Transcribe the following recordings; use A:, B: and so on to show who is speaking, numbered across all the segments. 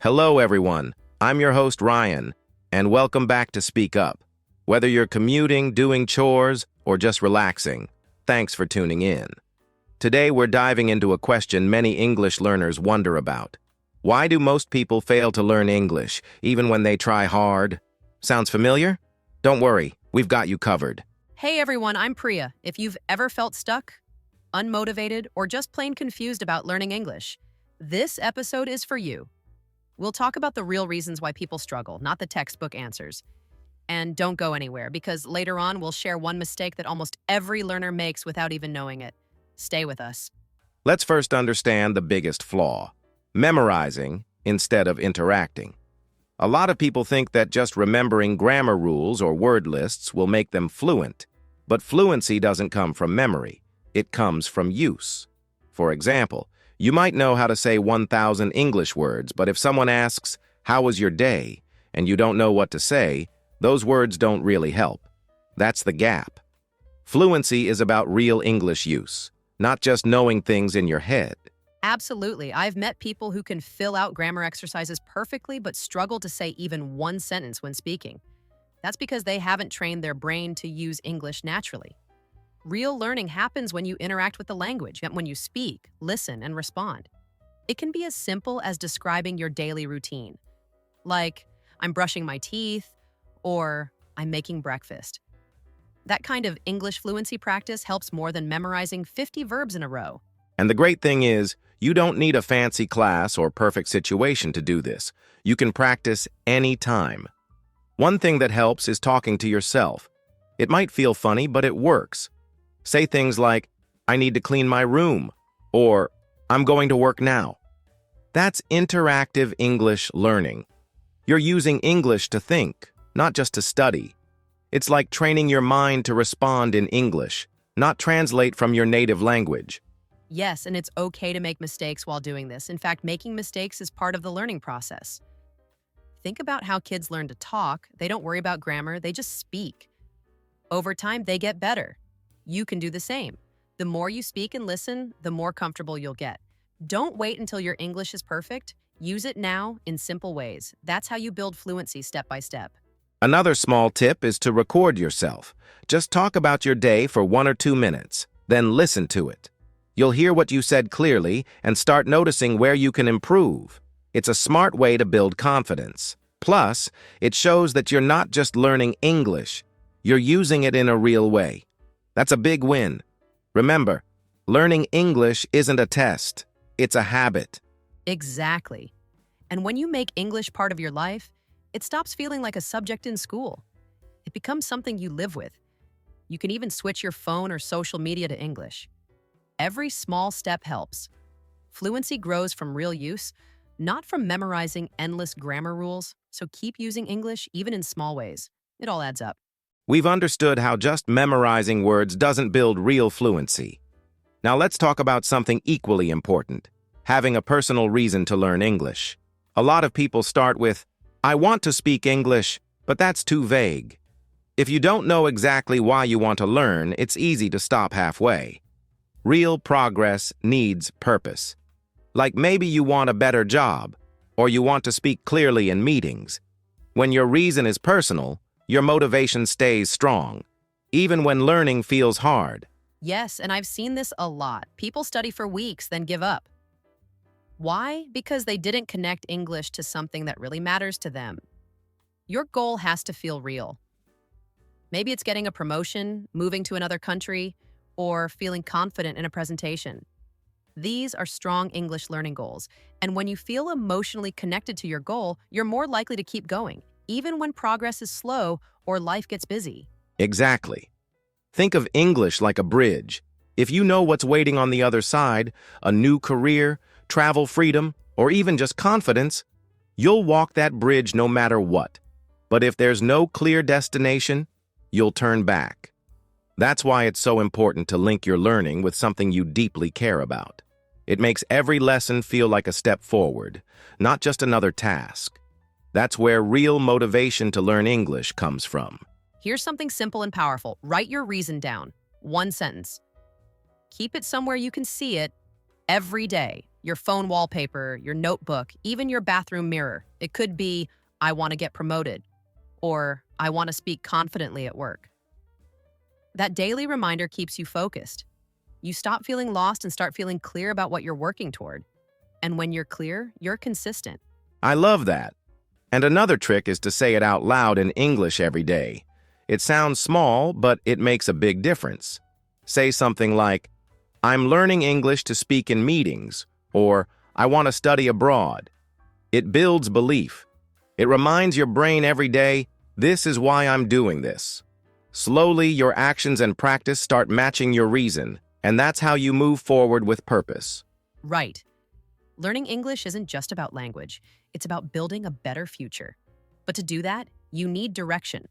A: Hello, everyone. I'm your host, Ryan, and welcome back to Speak Up. Whether you're commuting, doing chores, or just relaxing, thanks for tuning in. Today, we're diving into a question many English learners wonder about. Why do most people fail to learn English, even when they try hard? Sounds familiar? Don't worry, we've got you covered.
B: Hey everyone, I'm Priya. If you've ever felt stuck, unmotivated, or just plain confused about learning English, this episode is for you. We'll talk about the real reasons why people struggle, not the textbook answers. And don't go anywhere, because later on we'll share one mistake that almost every learner makes without even knowing it. Stay with us.
A: Let's first understand the biggest flaw: memorizing instead of interacting. A lot of people think that just remembering grammar rules or word lists will make them fluent. But fluency doesn't come from memory. It comes from use. For example, you might know how to say 1,000 English words, but if someone asks, "How was your day?" and you don't know what to say, those words don't really help. That's the gap. Fluency is about real English use, not just knowing things in your head.
B: Absolutely. I've met people who can fill out grammar exercises perfectly but struggle to say even one sentence when speaking. That's because they haven't trained their brain to use English naturally. Real learning happens when you interact with the language, when you speak, listen, and respond. It can be as simple as describing your daily routine, like, "I'm brushing my teeth," or "I'm making breakfast." That kind of English fluency practice helps more than memorizing 50 verbs in a row.
A: And the great thing is, you don't need a fancy class or perfect situation to do this. You can practice anytime. One thing that helps is talking to yourself. It might feel funny, but it works. Say things like, "I need to clean my room," or "I'm going to work now." That's interactive English learning. You're using English to think, not just to study. It's like training your mind to respond in English, not translate from your native language.
B: Yes, and it's okay to make mistakes while doing this. In fact, making mistakes is part of the learning process. Think about how kids learn to talk. They don't worry about grammar, they just speak. Over time, they get better. You can do the same. The more you speak and listen, the more comfortable you'll get. Don't wait until your English is perfect. Use it now in simple ways. That's how you build fluency step by step.
A: Another small tip is to record yourself. Just talk about your day for 1 or 2 minutes, then listen to it. You'll hear what you said clearly and start noticing where you can improve. It's a smart way to build confidence. Plus, it shows that you're not just learning English, you're using it in a real way. That's a big win. Remember, learning English isn't a test, it's a habit.
B: Exactly. And when you make English part of your life, it stops feeling like a subject in school. It becomes something you live with. You can even switch your phone or social media to English. Every small step helps. Fluency grows from real use, not from memorizing endless grammar rules, so keep using English even in small ways. It all adds up.
A: We've understood how just memorizing words doesn't build real fluency. Now let's talk about something equally important: having a personal reason to learn English. A lot of people start with, "I want to speak English," but that's too vague. If you don't know exactly why you want to learn, it's easy to stop halfway. Real progress needs purpose. Like maybe you want a better job, or you want to speak clearly in meetings. When your reason is personal, your motivation stays strong, even when learning feels hard.
B: Yes, and I've seen this a lot. People study for weeks, then give up. Why? Because they didn't connect English to something that really matters to them. Your goal has to feel real. Maybe it's getting a promotion, moving to another country, or feeling confident in a presentation. These are strong English learning goals, and when you feel emotionally connected to your goal, you're more likely to keep going, even when progress is slow or life gets busy.
A: Exactly. Think of English like a bridge. If you know what's waiting on the other side, a new career, travel freedom, or even just confidence, you'll walk that bridge no matter what. But if there's no clear destination, you'll turn back. That's why it's so important to link your learning with something you deeply care about. It makes every lesson feel like a step forward, not just another task. That's where real motivation to learn English comes from.
B: Here's something simple and powerful. Write your reason down. One sentence. Keep it somewhere you can see it. every day. Your phone wallpaper, your notebook, even your bathroom mirror. It could be, I want to get promoted, or I want to speak confidently at work. That daily reminder keeps you focused. You stop feeling lost and start feeling clear about what you're working toward. And when you're clear, you're consistent.
A: I love that. And another trick is to say it out loud in English every day. It sounds small, but it makes a big difference. Say something like, I'm learning English to speak in meetings, or I want to study abroad. It builds belief. It reminds your brain every day, this is why I'm doing this. Slowly, your actions and practice start matching your reason, and that's how you move forward with purpose.
B: Right. Learning English isn't just about language. It's about building a better future. But to do that, you need direction.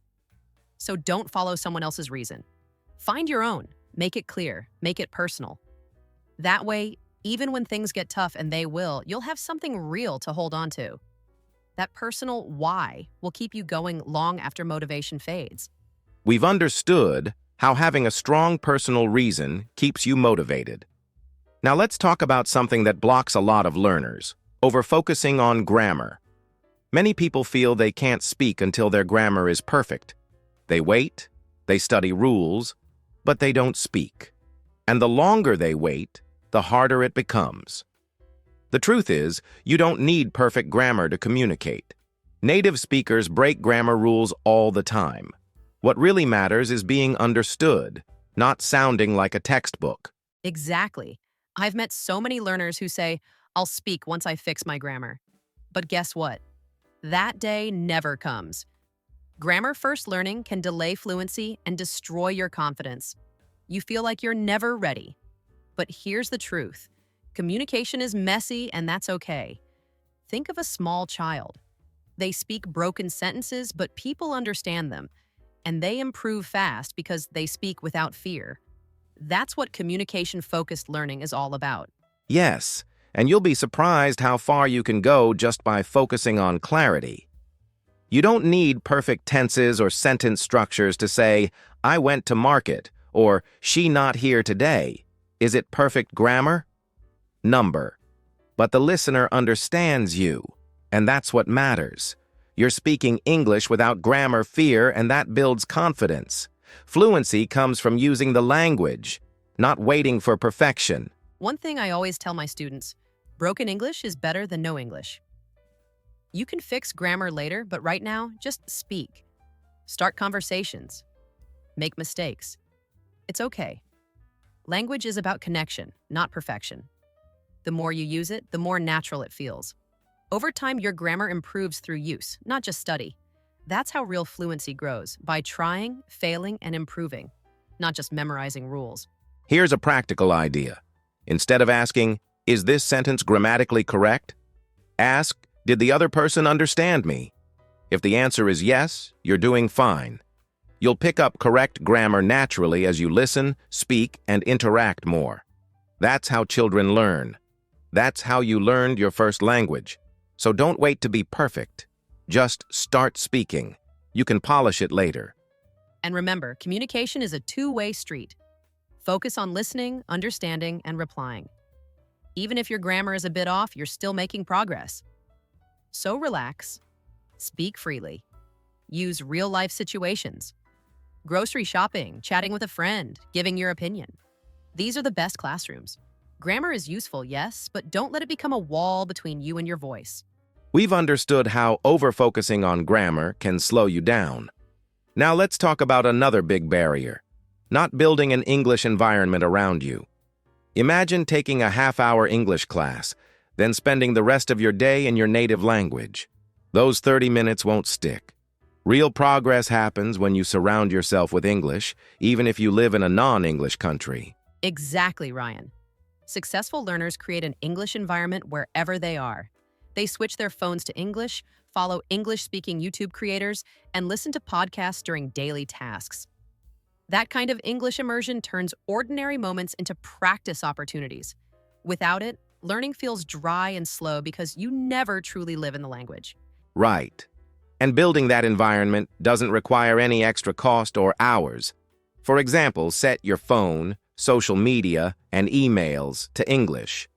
B: So don't follow someone else's reason. Find your own. Make it clear. Make it personal. That way, even when things get tough, and they will, you'll have something real to hold on to. That personal why will keep you going long after motivation fades.
A: We've understood how having a strong personal reason keeps you motivated. Now let's talk about something that blocks a lot of learners, over-focusing on grammar. Many people feel they can't speak until their grammar is perfect. They wait, they study rules, but they don't speak. And the longer they wait, the harder it becomes. The truth is, you don't need perfect grammar to communicate. Native speakers break grammar rules all the time. What really matters is being understood, not sounding like a textbook.
B: Exactly. I've met so many learners who say, I'll speak once I fix my grammar. But guess what? That day never comes. Grammar-first learning can delay fluency and destroy your confidence. You feel like you're never ready. But here's the truth. Communication is messy, and that's okay. Think of a small child. They speak broken sentences, but people understand them. And they improve fast because they speak without fear. That's what communication-focused learning is all about.
A: Yes, and you'll be surprised how far you can go just by focusing on clarity. You don't need perfect tenses or sentence structures to say, I went to market, or she not here today. Is it perfect grammar? Number. But the listener understands you, and that's what matters. You're speaking English without grammar fear, and that builds confidence. Fluency comes from using the language, not waiting for perfection.
B: One thing I always tell my students, broken English is better than no English. You can fix grammar later, but right now, just speak. Start conversations. Make mistakes. It's okay. Language is about connection, not perfection. The more you use it, the more natural it feels. Over time, your grammar improves through use, not just study. That's how real fluency grows, by trying, failing, and improving, not just memorizing rules.
A: Here's a practical idea. Instead of asking, is this sentence grammatically correct? Ask, did the other person understand me? If the answer is yes, you're doing fine. You'll pick up correct grammar naturally as you listen, speak, and interact more. That's how children learn. That's how you learned your first language. So don't wait to be perfect. Just start speaking. You can polish it later.
B: And remember, communication is a two-way street. Focus on listening, understanding, and replying. Even if your grammar is a bit off, you're still making progress. So relax. Speak freely. Use real-life situations. Grocery shopping, chatting with a friend, giving your opinion. These are the best classrooms. Grammar is useful, yes, but don't let it become a wall between you and your voice.
A: We've understood how over-focusing on grammar can slow you down. Now let's talk about another big barrier, not building an English environment around you. Imagine taking a half-hour English class, then spending the rest of your day in your native language. Those 30 minutes won't stick. Real progress happens when you surround yourself with English, even if you live in a non-English country.
B: Exactly, Ryan. Successful learners create an English environment wherever they are. They switch their phones to English, follow English-speaking YouTube creators, and listen to podcasts during daily tasks. That kind of English immersion turns ordinary moments into practice opportunities. Without it, learning feels dry and slow because you never truly live in the language.
A: Right. And building that environment doesn't require any extra cost or hours. For example, set your phone, social media, and emails to English.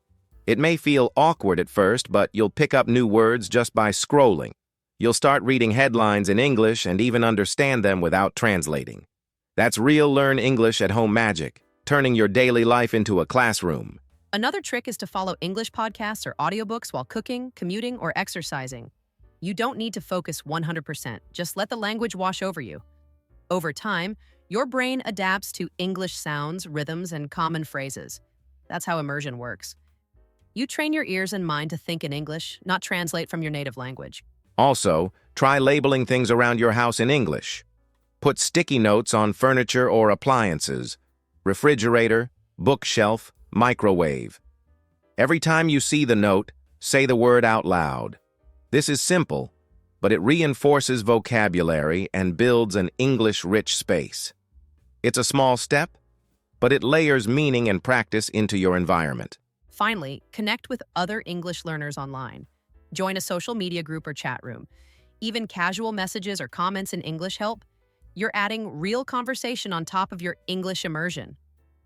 A: It may feel awkward at first, but you'll pick up new words just by scrolling. You'll start reading headlines in English and even understand them without translating. That's real Learn English at Home magic, turning your daily life into a classroom.
B: Another trick is to follow English podcasts or audiobooks while cooking, commuting, or exercising. You don't need to focus 100%. Just let the language wash over you. Over time, your brain adapts to English sounds, rhythms, and common phrases. That's how immersion works. You train your ears and mind to think in English, not translate from your native language.
A: Also, try labeling things around your house in English. Put sticky notes on furniture or appliances, refrigerator, bookshelf, microwave. Every time you see the note, say the word out loud. This is simple, but it reinforces vocabulary and builds an English-rich space. It's a small step, but it layers meaning and practice into your environment.
B: Finally, connect with other English learners online. Join a social media group or chat room. Even casual messages or comments in English help. You're adding real conversation on top of your English immersion.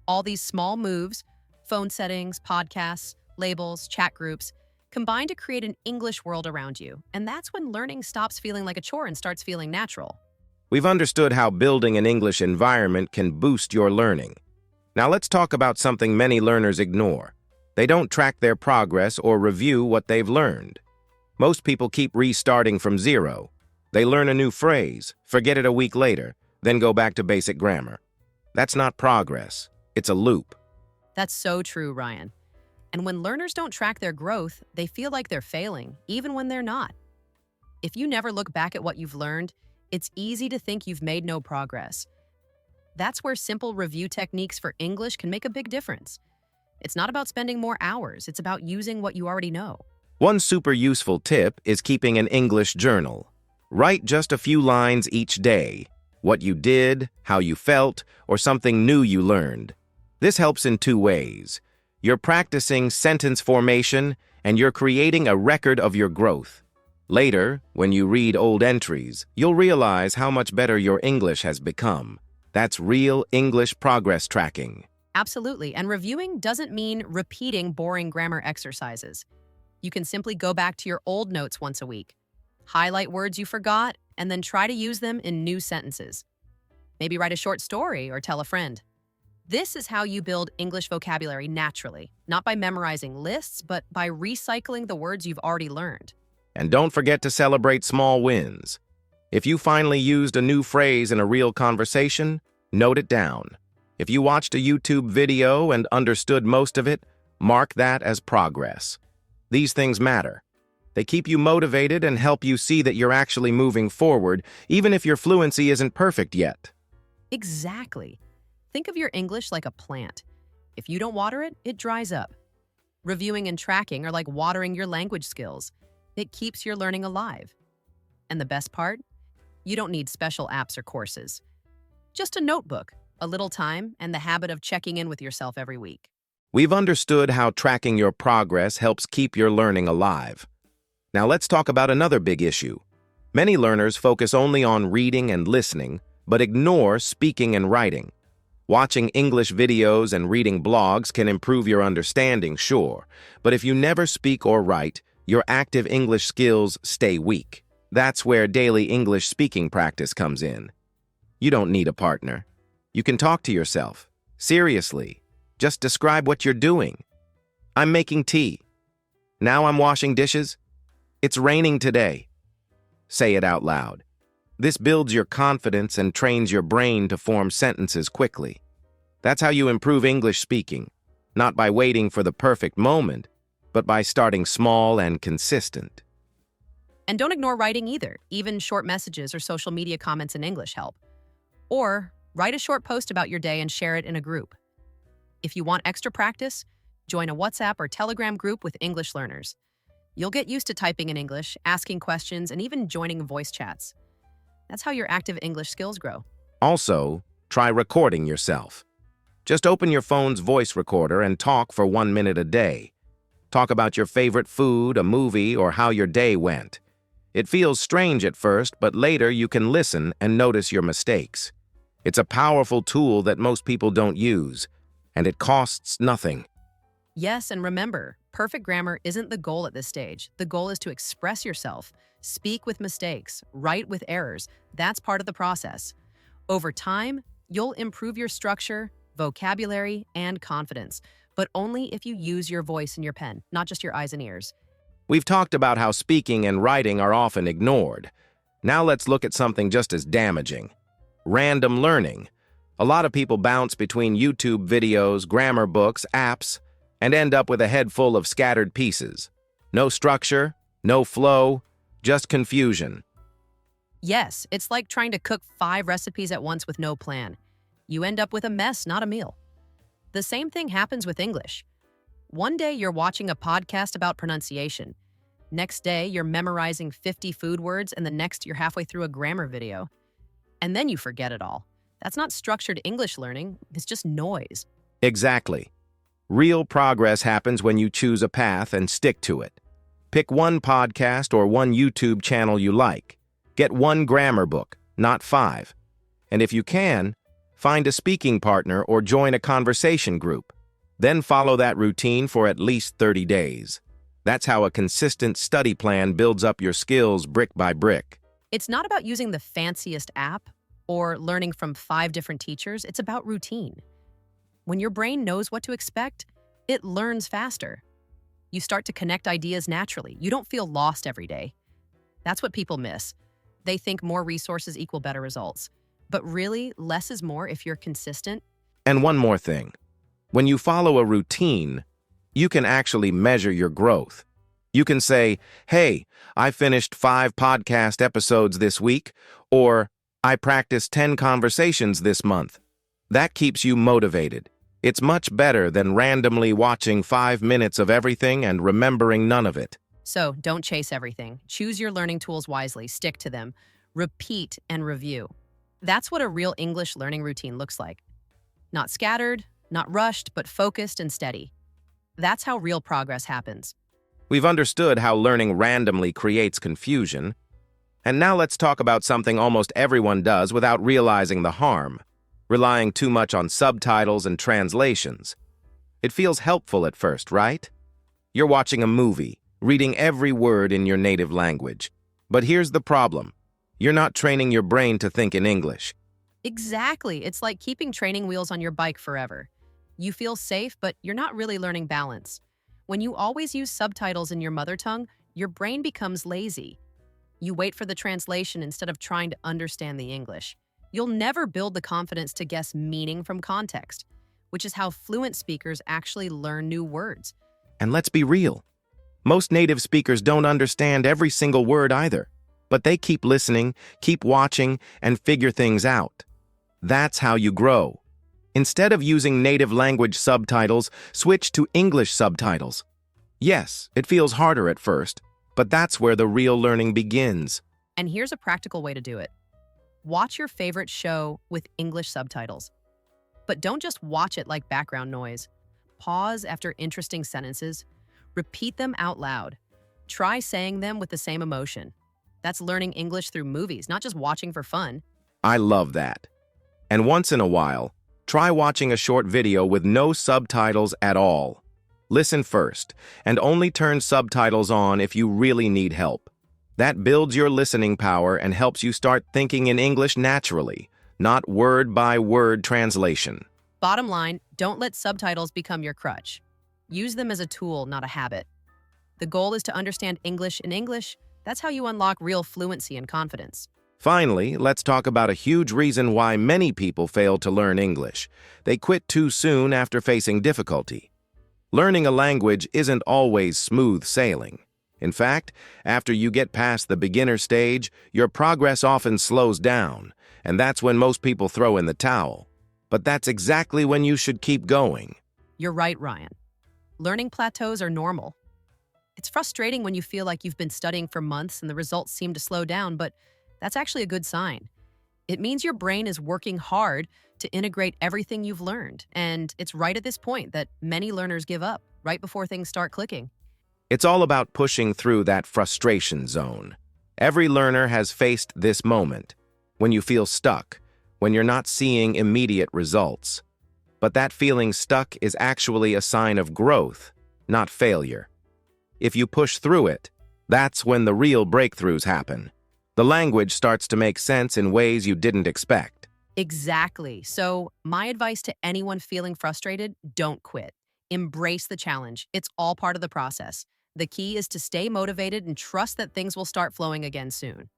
B: All these small moves, phone settings, podcasts, labels, chat groups, combine to create an English world around you. And that's when learning stops feeling like a chore and starts feeling natural.
A: We've understood how building an English environment can boost your learning. Now let's talk about something many learners ignore. They don't track their progress or review what they've learned. Most people keep restarting from zero. They learn a new phrase, forget it a week later, then go back to basic grammar. That's not progress. It's a loop.
B: That's so true, Ryan. And when learners don't track their growth, they feel like they're failing, even when they're not. If you never look back at what you've learned, it's easy to think you've made no progress. That's where simple review techniques for English can make a big difference. It's not about spending more hours, it's about using what you already know.
A: One super useful tip is keeping an English journal. Write just a few lines each day. What you did, how you felt, or something new you learned. This helps in two ways. You're practicing sentence formation, and you're creating a record of your growth. Later, when you read old entries, you'll realize how much better your English has become. That's real English progress tracking.
B: Absolutely, and reviewing doesn't mean repeating boring grammar exercises. You can simply go back to your old notes once a week. Highlight words you forgot, and then try to use them in new sentences. Maybe write a short story or tell a friend. This is how you build English vocabulary naturally, not by memorizing lists, but by recycling the words you've already learned.
A: And don't forget to celebrate small wins. If you finally used a new phrase in a real conversation, note it down. If you watched a YouTube video and understood most of it, mark that as progress. These things matter. They keep you motivated and help you see that you're actually moving forward, even if your fluency isn't perfect yet.
B: Exactly. Think of your English like a plant. If you don't water it, it dries up. Reviewing and tracking are like watering your language skills. It keeps your learning alive. And the best part? You don't need special apps or courses. Just a notebook, a little time, and the habit of checking in with yourself every week.
A: We've understood how tracking your progress helps keep your learning alive. Now let's talk about another big issue. Many learners focus only on reading and listening, but ignore speaking and writing. Watching English videos and reading blogs can improve your understanding, sure, but if you never speak or write, your active English skills stay weak. That's where daily English speaking practice comes in. You don't need a partner. You can talk to yourself. Seriously. Just describe what you're doing. I'm making tea. Now I'm washing dishes. It's raining today. Say it out loud. This builds your confidence and trains your brain to form sentences quickly. That's how you improve English speaking, not by waiting for the perfect moment, but by starting small and consistent.
B: And don't ignore writing either. Even short messages or social media comments in English help. Or write a short post about your day and share it in a group. If you want extra practice, join a WhatsApp or Telegram group with English learners. You'll get used to typing in English, asking questions, and even joining voice chats. That's how your active English skills grow.
A: Also, try recording yourself. Just open your phone's voice recorder and talk for 1 minute a day. Talk about your favorite food, a movie, or how your day went. It feels strange at first, but later you can listen and notice your mistakes. It's a powerful tool that most people don't use, and it costs nothing.
B: Yes, and remember, Perfect grammar isn't the goal at this stage. The goal is to express yourself, speak with mistakes, write with errors. That's part of the process. Over time, you'll improve your structure, vocabulary, and confidence, but only if you use your voice and your pen, not just your eyes and ears.
A: We've talked about how speaking and writing are often ignored. Now let's look at something just as damaging: random learning. A lot of people bounce between YouTube videos, grammar books, apps, and end up with a head full of scattered pieces. No structure, no flow, just confusion.
B: Yes, it's like trying to cook 5 recipes at once with no plan. You end up with a mess, not a meal. The same thing happens with English. One day you're watching a podcast about pronunciation. Next day you're memorizing 50 food words, and the next you're halfway through a grammar video. And then you forget it all. That's not structured English learning, it's just noise.
A: Exactly. Real progress happens when you choose a path and stick to it. Pick one podcast or one YouTube channel you like. Get one grammar book, not 5. And if you can, find a speaking partner or join a conversation group. Then follow that routine for at least 30 days. That's how a consistent study plan builds up your skills brick by brick.
B: It's not about using the fanciest app or learning from 5 different teachers. It's about routine. When your brain knows what to expect, it learns faster. You start to connect ideas naturally. You don't feel lost every day. That's what people miss. They think more resources equal better results. But really, less is more if you're consistent.
A: And one more thing. When you follow a routine, you can actually measure your growth. You can say, hey, I finished 5 podcast episodes this week, or I practiced 10 conversations this month. That keeps you motivated. It's much better than randomly watching 5 minutes of everything and remembering none of it.
B: So don't chase everything. Choose your learning tools wisely, stick to them, repeat and review. That's what a real English learning routine looks like. Not scattered, not rushed, but focused and steady. That's how real progress happens.
A: We've understood how learning randomly creates confusion. And now let's talk about something almost everyone does without realizing the harm: relying too much on subtitles and translations. It feels helpful at first, right? You're watching a movie, reading every word in your native language. But here's the problem. You're not training your brain to think in English.
B: Exactly. It's like keeping training wheels on your bike forever. You feel safe, but you're not really learning balance. When you always use subtitles in your mother tongue, your brain becomes lazy. You wait for the translation instead of trying to understand the English. You'll never build the confidence to guess meaning from context, which is how fluent speakers actually learn new words.
A: And let's be real. Most native speakers don't understand every single word either, but they keep listening, keep watching, and figure things out. That's how you grow. Instead of using native language subtitles, switch to English subtitles. Yes, it feels harder at first, but that's where the real learning begins.
B: And here's a practical way to do it. Watch your favorite show with English subtitles. But don't just watch it like background noise. Pause after interesting sentences. Repeat them out loud. Try saying them with the same emotion. That's learning English through movies, not just watching for fun.
A: I love that. And once in a while, try watching a short video with no subtitles at all. Listen first, and only turn subtitles on if you really need help. That builds your listening power and helps you start thinking in English naturally, not word-by-word translation.
B: Bottom line, don't let subtitles become your crutch. Use them as a tool, not a habit. The goal is to understand English in English. That's how you unlock real fluency and confidence.
A: Finally, let's talk about a huge reason why many people fail to learn English. They quit too soon after facing difficulty. Learning a language isn't always smooth sailing. In fact, after you get past the beginner stage, your progress often slows down, and that's when most people throw in the towel. But that's exactly when you should keep going.
B: You're right, Ryan. Learning plateaus are normal. It's frustrating when you feel like you've been studying for months and the results seem to slow down, but that's actually a good sign. It means your brain is working hard to integrate everything you've learned, and it's right at this point that many learners give up, right before things start clicking.
A: It's all about pushing through that frustration zone. Every learner has faced this moment, when you feel stuck, when you're not seeing immediate results. But that feeling stuck is actually a sign of growth, not failure. If you push through it, that's when the real breakthroughs happen. The language starts to make sense in ways you didn't expect.
B: Exactly. So, my advice to anyone feeling frustrated, don't quit. Embrace the challenge. It's all part of the process. The key is to stay motivated and trust that things will start flowing again soon.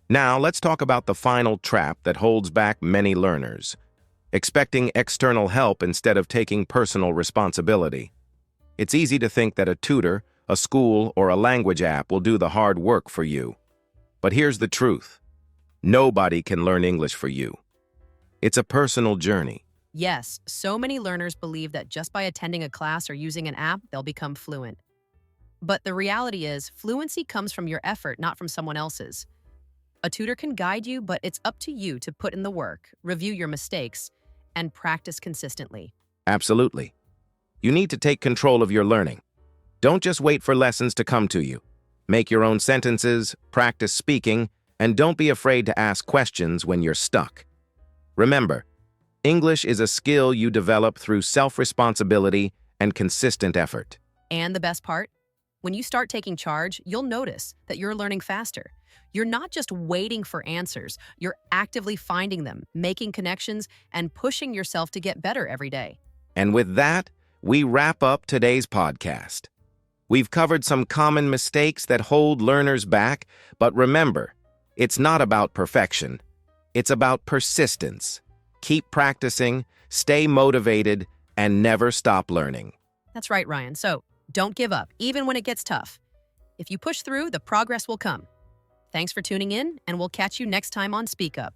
A: Now, let's talk about the final trap that holds back many learners: expecting external help instead of taking personal responsibility. It's easy to think that a tutor, a school, or a language app will do the hard work for you. But here's the truth: nobody can learn English for you. It's a personal journey.
B: Yes, so many learners believe that just by attending a class or using an app, they'll become fluent. But the reality is, fluency comes from your effort, not from someone else's. A tutor can guide you, but it's up to you to put in the work, review your mistakes, and practice consistently.
A: Absolutely. You need to take control of your learning. Don't just wait for lessons to come to you. Make your own sentences, practice speaking, and don't be afraid to ask questions when you're stuck. Remember, English is a skill you develop through self-responsibility and consistent effort.
B: And the best part? When you start taking charge, you'll notice that you're learning faster. You're not just waiting for answers, you're actively finding them, making connections, and pushing yourself to get better every day.
A: And with that, we wrap up today's podcast. We've covered some common mistakes that hold learners back, but remember, it's not about perfection. It's about persistence. Keep practicing, stay motivated, and never stop learning.
B: That's right, Ryan. So don't give up, even when it gets tough. If you push through, the progress will come. Thanks for tuning in, and we'll catch you next time on Speak Up.